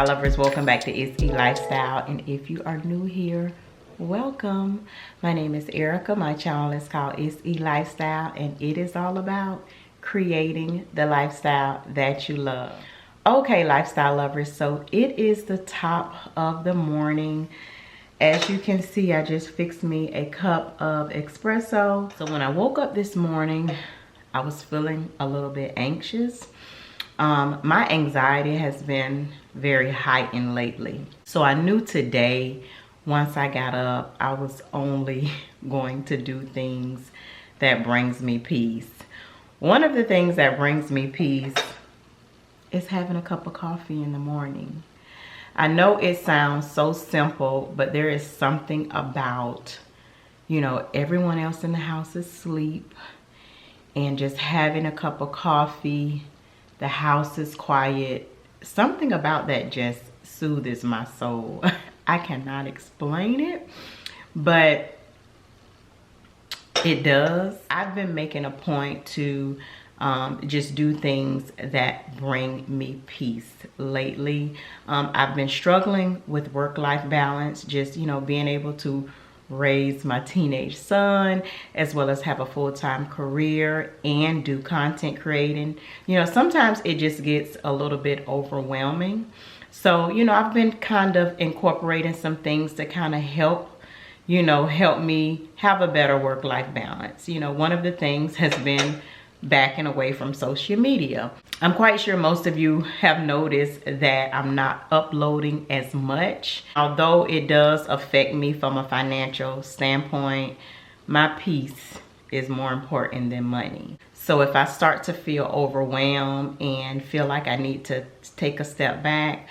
lifestyle lovers, welcome back to It's E Lifestyle, and if you are new here, welcome. My name is Erica. My channel is called It's E Lifestyle, and it is all about creating the lifestyle that you love. Okay, lifestyle lovers, so it is the top of the morning. As you can see, I just fixed me a cup of espresso. So when I woke up this morning, I was feeling a little bit anxious. My anxiety has been very heightened lately. So I knew today, once I got up, I was only going to do things that brings me peace. One of the things that brings me peace is having a cup of coffee in the morning. I know it sounds so simple, but there is something about, you know, everyone else in the house is asleep, and just having a cup of coffee, the house is quiet. Something about that just soothes my soul. I cannot explain it, but it does. I've been making a point to just do things that bring me peace lately. I've been struggling with work-life balance, just, you know, being able to raise my teenage son as well as have a full-time career and do content creating. You know, sometimes it just gets a little bit overwhelming. So, you know, I've been kind of incorporating some things to kind of help me have a better work-life balance. You know, one of the things has been backing away from social media. I'm quite sure most of you have noticed that I'm not uploading as much. Although it does affect me from a financial standpoint, my peace is more important than money. So if I start to feel overwhelmed and feel like I need to take a step back,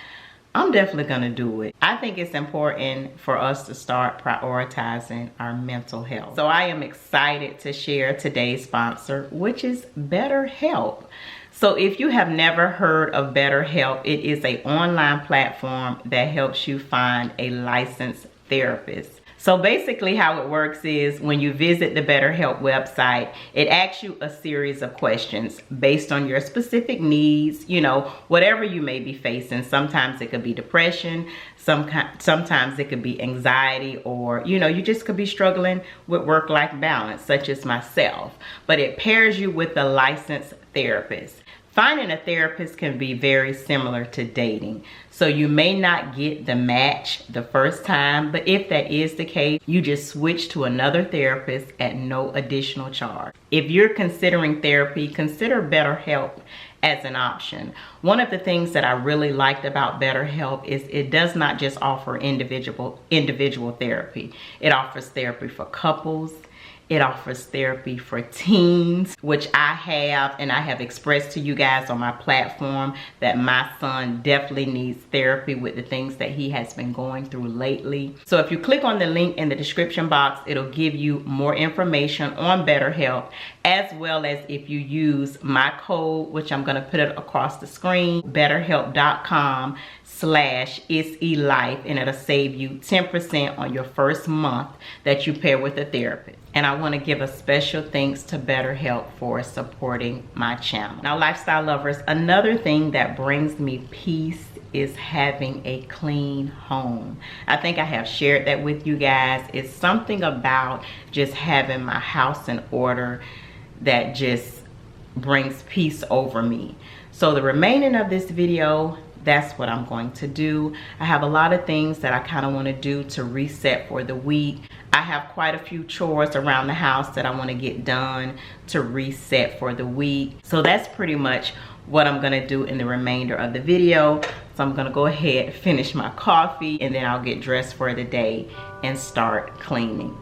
I'm definitely gonna do it. I think it's important for us to start prioritizing our mental health. So I am excited to share today's sponsor, which is BetterHelp. So if you have never heard of BetterHelp, it is an online platform that helps you find a licensed therapist. So basically how it works is when you visit the BetterHelp website, it asks you a series of questions based on your specific needs, you know, whatever you may be facing. Sometimes it could be depression, sometimes it could be anxiety, or, you know, you just could be struggling with work-life balance, such as myself. But it pairs you with a licensed therapist. Finding a therapist can be very similar to dating. So you may not get the match the first time, but if that is the case, you just switch to another therapist at no additional charge. If you're considering therapy, consider BetterHelp as an option. One of the things that I really liked about BetterHelp is it does not just offer individual therapy. It offers therapy for couples. It offers therapy for teens, which I have, and I have expressed to you guys on my platform that my son definitely needs therapy with the things that he has been going through lately. So if you click on the link in the description box, it'll give you more information on BetterHelp, as well as if you use my code, which I'm gonna put it across the screen, betterhelp.com/itselife, and it'll save you 10% on your first month that you pair with a therapist. And I want to give a special thanks to BetterHelp for supporting my channel. Now, lifestyle lovers, another thing that brings me peace is having a clean home. I think I have shared that with you guys. It's something about just having my house in order that just brings peace over me. So the remaining of this video, that's what I'm going to do. I have a lot of things that I kind of want to do to reset for the week. I have quite a few chores around the house that I want to get done to reset for the week. So that's pretty much what I'm going to do in the remainder of the video. So I'm going to go ahead, finish my coffee, and then I'll get dressed for the day and start cleaning.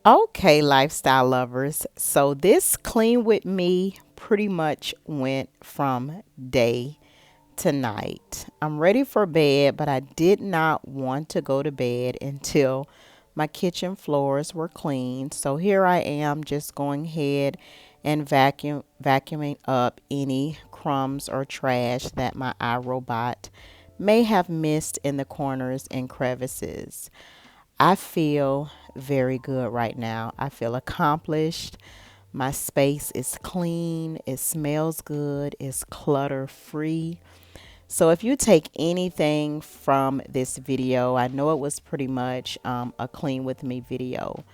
Okay, lifestyle lovers. So this clean with me pretty much went from day to night. I'm ready for bed, but I did not want to go to bed until my kitchen floors were clean. So here I am just going ahead and vacuuming up any crumbs or trash that my iRobot may have missed in the corners and crevices. I feel very good right now. I feel accomplished. My space is clean. It smells good. It's clutter free. So if you take anything from this video, I know it was pretty much a clean with me video.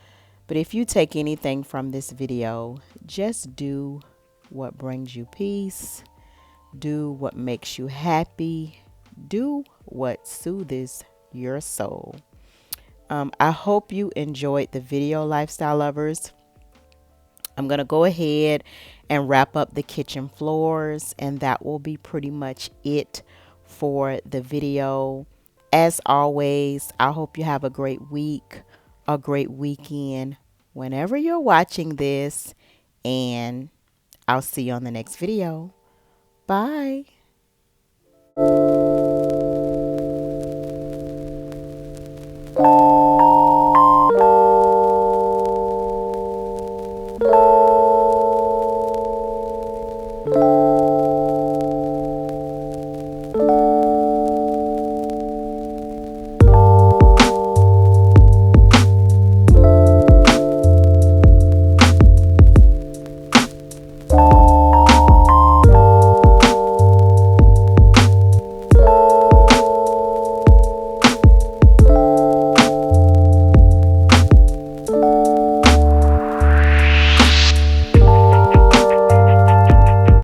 But if you take anything from this video, just do what brings you peace. Do what makes you happy. Do what soothes your soul. I hope you enjoyed the video, lifestyle lovers. I'm going to go ahead and wrap up the kitchen floors, and that will be pretty much it for the video. As always, I hope you have a great week, a great weekend, whenever you're watching this, and I'll see you on the next video. Bye.